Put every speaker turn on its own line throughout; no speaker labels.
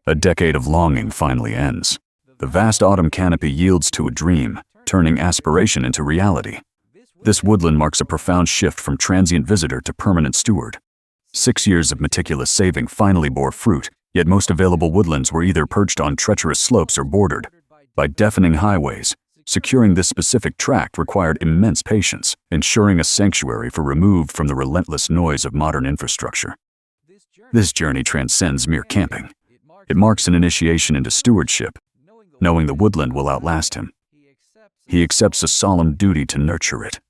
A decade of longing finally ends. The vast autumn canopy yields to a dream, turning aspiration into reality. This woodland marks a profound shift from transient visitor to permanent steward. 6 years of meticulous saving finally bore fruit, yet most available woodlands were either perched on treacherous slopes or bordered by deafening highways. Securing this specific tract required immense patience, ensuring a sanctuary for removed from the relentless noise of modern infrastructure. This journey transcends mere camping. It marks an initiation into stewardship, knowing the woodland will outlast him. He accepts a solemn duty to nurture it.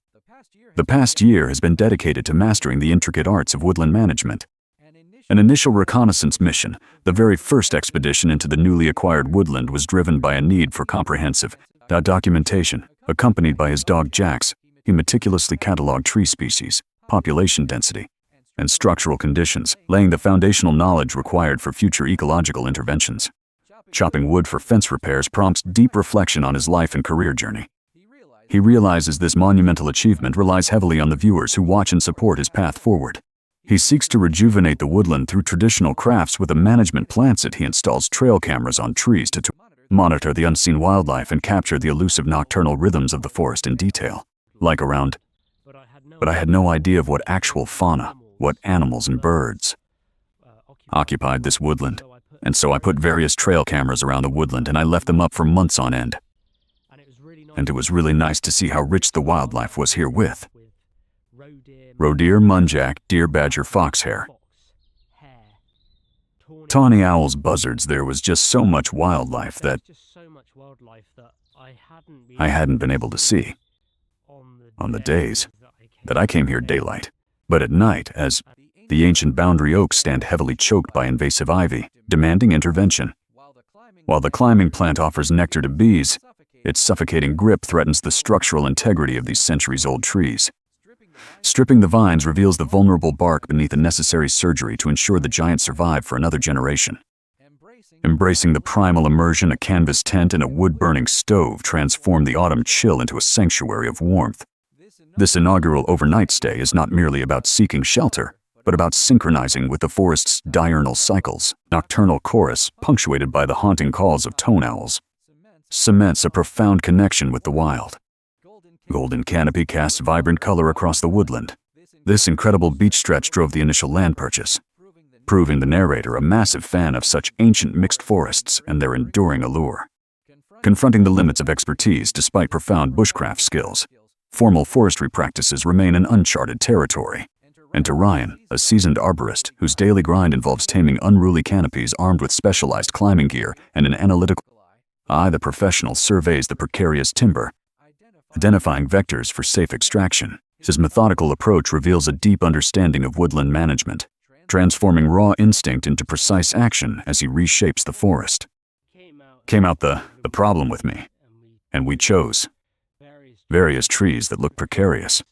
The past year has been dedicated to mastering the intricate arts of woodland management. An initial reconnaissance mission, the very first expedition into the newly acquired woodland, was driven by a need for comprehensive documentation. Accompanied by his dog Jax, he meticulously cataloged tree species, population density, and structural conditions, laying the foundational knowledge required for future ecological interventions. Chopping wood for fence repairs prompts deep reflection on his life and career journey. He realizes this monumental achievement relies heavily on the viewers who watch and support his path forward. He seeks to rejuvenate the woodland through traditional crafts. With a management plancet, he installs trail cameras on trees to monitor the unseen wildlife and capture the elusive nocturnal rhythms of the forest in detail. But I had no idea of what actual fauna, what animals and birds occupied this woodland. And so I put various trail cameras around the woodland and I left them up for months on end. And it was really nice to see how rich the wildlife was here with roe deer, muntjac, deer badger, foxhare, tawny owls, buzzards. There was just so much wildlife that I hadn't been able to see on the days that I came here daylight. But at night, as the ancient boundary oaks stand heavily choked by invasive ivy, demanding intervention. While the climbing plant offers nectar to bees, its suffocating grip threatens the structural integrity of these centuries-old trees. Stripping the vines reveals the vulnerable bark beneath a necessary surgery to ensure the giants survive for another generation. Embracing the primal immersion, a canvas tent and a wood-burning stove transform the autumn chill into a sanctuary of warmth. This inaugural overnight stay is not merely about seeking shelter, but about synchronizing with the forest's diurnal cycles. Nocturnal chorus, punctuated by the haunting calls of tone owls, cements a profound connection with the wild. Golden canopy casts vibrant color across the woodland. This incredible beach stretch drove the initial land purchase, proving the narrator a massive fan of such ancient mixed forests and their enduring allure. Confronting the limits of expertise despite profound bushcraft skills, formal forestry practices remain an uncharted territory. Enter Ryan, a seasoned arborist whose daily grind involves taming unruly canopies armed with specialized climbing gear and an analytical eye. The professional surveys the precarious timber, identifying vectors for safe extraction. His methodical approach reveals a deep understanding of woodland management, transforming raw instinct into precise action as he reshapes the forest. Came out the problem with me, and we chose various trees that looked precarious.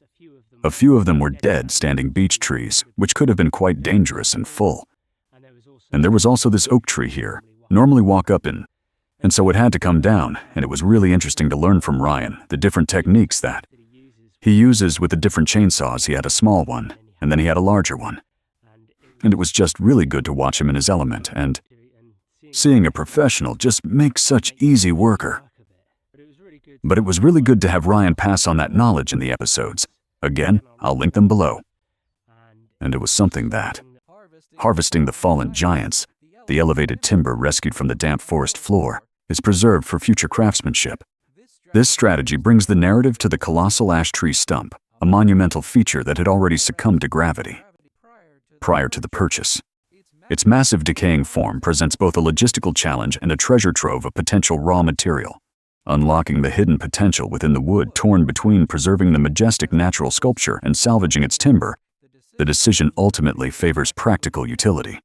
A few of them were dead, standing beech trees, which could have been quite dangerous and full. And there was also this oak tree here, normally walk up in, and so it had to come down, and it was really interesting to learn from Ryan the different techniques that he uses with the different chainsaws. He had a small one, and then he had a larger one. And it was just really good to watch him in his element, and seeing a professional just make such easy worker. But it was really good to have Ryan pass on that knowledge in the episodes. Again, I'll link them below. And it was something that, harvesting the fallen giants, the elevated timber rescued from the damp forest floor, is preserved for future craftsmanship. This strategy brings the narrative to the colossal ash tree stump, a monumental feature that had already succumbed to gravity prior to the purchase. Its massive decaying form presents both a logistical challenge and a treasure trove of potential raw material, unlocking the hidden potential within the wood torn between preserving the majestic natural sculpture and salvaging its timber. The decision ultimately favors practical utility.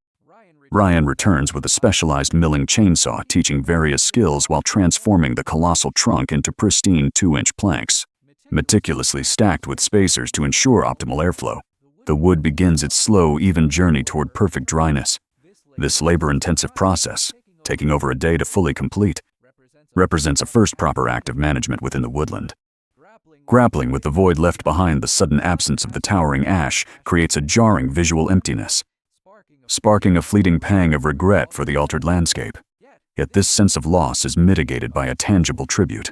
Ryan returns with a specialized milling chainsaw, teaching various skills while transforming the colossal trunk into pristine 2-inch planks, meticulously stacked with spacers to ensure optimal airflow. The wood begins its slow, even journey toward perfect dryness. This labor-intensive process, taking over a day to fully complete, represents a first proper act of management within the woodland. Grappling with the void left behind, the sudden absence of the towering ash creates a jarring visual emptiness. sparking a fleeting pang of regret for the altered landscape. Yet this sense of loss is mitigated by a tangible tribute,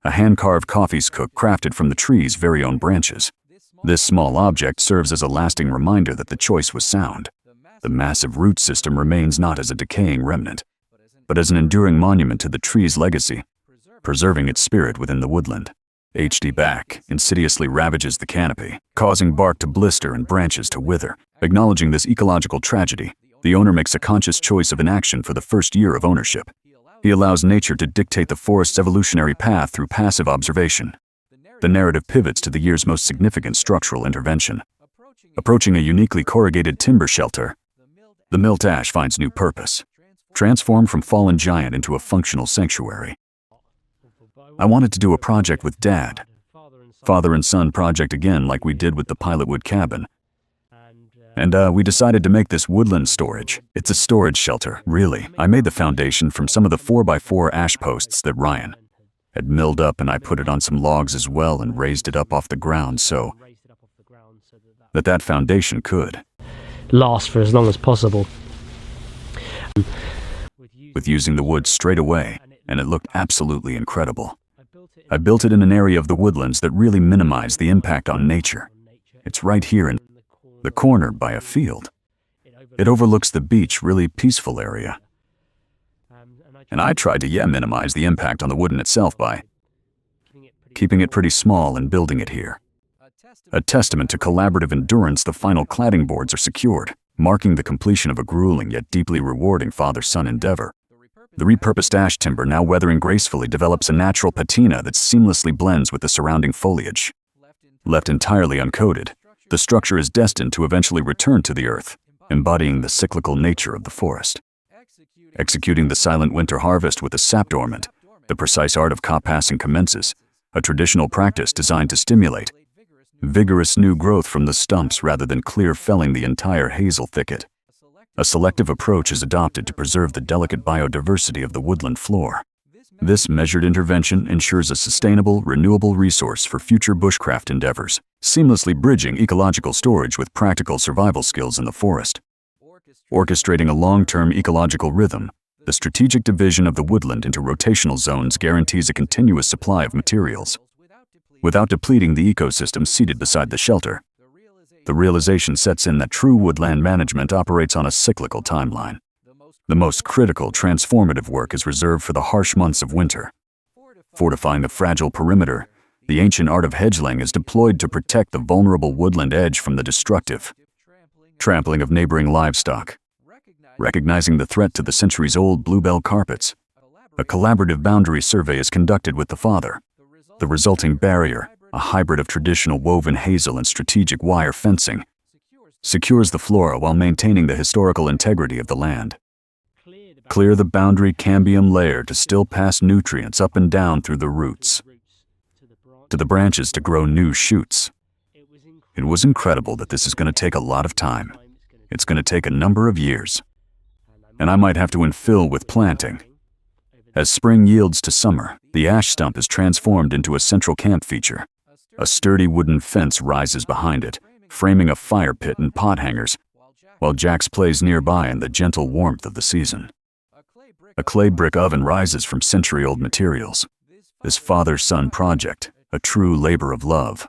a hand-carved coffee scoop crafted from the tree's very own branches. This small object serves as a lasting reminder that the choice was sound. The massive root system remains not as a decaying remnant, but as an enduring monument to the tree's legacy, preserving its spirit within the woodland. HD back insidiously ravages the canopy, causing bark to blister and branches to wither. Acknowledging this ecological tragedy, the owner makes a conscious choice of inaction for the first year of ownership. He allows nature to dictate the forest's evolutionary path through passive observation. The narrative pivots to the year's most significant structural intervention. Approaching a uniquely corrugated timber shelter, the milt ash finds new purpose, transformed from fallen giant into a functional sanctuary. I wanted to do a project with Dad. Father and son project again, like we did with the Pilotwood cabin. And we decided to make this woodland storage. It's a storage shelter, really. I made the foundation from some of the 4x4 ash posts that Ryan had milled up, and I put it on some logs as well and raised it up off the ground so that foundation could
last for as long as possible.
With using the wood straight away, and it looked absolutely incredible. I built it in an area of the woodlands that really minimized the impact on nature. It's right here in the corner by a field. It overlooks the beach, really peaceful area. And I tried to minimize the impact on the wooden itself by keeping it pretty small and building it here. A testament to collaborative endurance, the final cladding boards are secured, marking the completion of a grueling yet deeply rewarding father-son endeavor. The repurposed ash timber, now weathering gracefully, develops a natural patina that seamlessly blends with the surrounding foliage. Left entirely uncoated, the structure is destined to eventually return to the earth, embodying the cyclical nature of the forest. Executing the silent winter harvest with the sap dormant, the precise art of copassing commences, a traditional practice designed to stimulate vigorous new growth from the stumps rather than clear felling the entire hazel thicket. A selective approach is adopted to preserve the delicate biodiversity of the woodland floor. This measured intervention ensures a sustainable, renewable resource for future bushcraft endeavors, seamlessly bridging ecological storage with practical survival skills in the forest. Orchestrating a long-term ecological rhythm, the strategic division of the woodland into rotational zones guarantees a continuous supply of materials, without depleting the ecosystem seated beside the shelter. The realization sets in that true woodland management operates on a cyclical timeline. The most critical, transformative work is reserved for the harsh months of winter. Fortifying the fragile perimeter, the ancient art of hedgeling is deployed to protect the vulnerable woodland edge from the destructive trampling of neighboring livestock. Recognizing the threat to the centuries-old bluebell carpets, a collaborative boundary survey is conducted with the father. The resulting barrier, a hybrid of traditional woven hazel and strategic wire fencing, secures the flora while maintaining the historical integrity of the land. Clear the boundary cambium layer to still pass nutrients up and down through the roots to the branches to grow new shoots. It was incredible that this is going to take a lot of time. It's going to take a number of years. And I might have to infill with planting. As spring yields to summer, the ash stump is transformed into a central camp feature. A sturdy wooden fence rises behind it, framing a fire pit and pot hangers, while Jax plays nearby in the gentle warmth of the season. A clay brick oven rises from century-old materials. This father-son project, a true labor of love,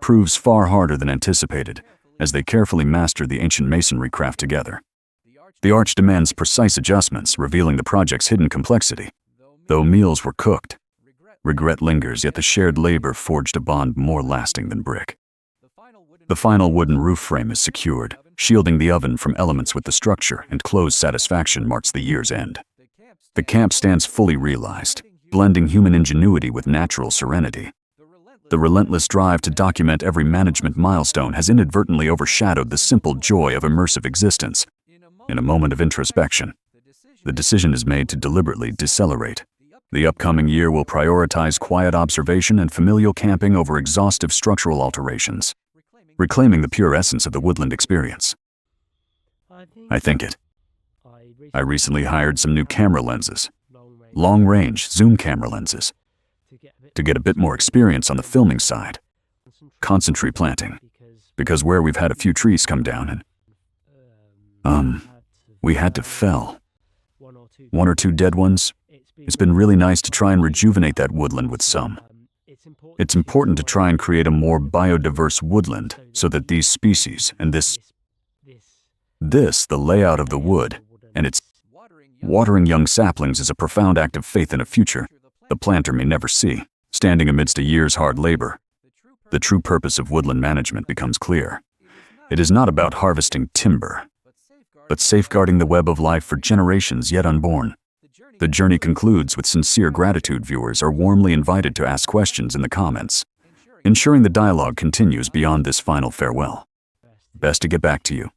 proves far harder than anticipated as they carefully master the ancient masonry craft together. The arch demands precise adjustments, revealing the project's hidden complexity. Though meals were cooked, regret lingers, yet the shared labor forged a bond more lasting than brick. The final wooden roof frame is secured, shielding the oven from elements with the structure, and closed satisfaction marks the year's end. The camp stands fully realized, blending human ingenuity with natural serenity. The relentless drive to document every management milestone has inadvertently overshadowed the simple joy of immersive existence. In a moment of introspection, the decision is made to deliberately decelerate. The upcoming year will prioritize quiet observation and familial camping over exhaustive structural alterations, reclaiming the pure essence of the woodland experience. I think it. I recently hired some new camera lenses, long-range zoom camera lenses, to get a bit more experience on the filming side. Concentrate planting, because where we've had a few trees come down and We had to fell one or two dead ones. It's been really nice to try and rejuvenate that woodland with some. It's important to try and create a more biodiverse woodland so that these species and this, the layout of the wood, and its watering young saplings is a profound act of faith in a future the planter may never see. Standing amidst a year's hard labor, the true purpose of woodland management becomes clear. It is not about harvesting timber, but safeguarding the web of life for generations yet unborn. The journey concludes with sincere gratitude. Viewers are warmly invited to ask questions in the comments, ensuring the dialogue continues beyond this final farewell. Best to get back to you.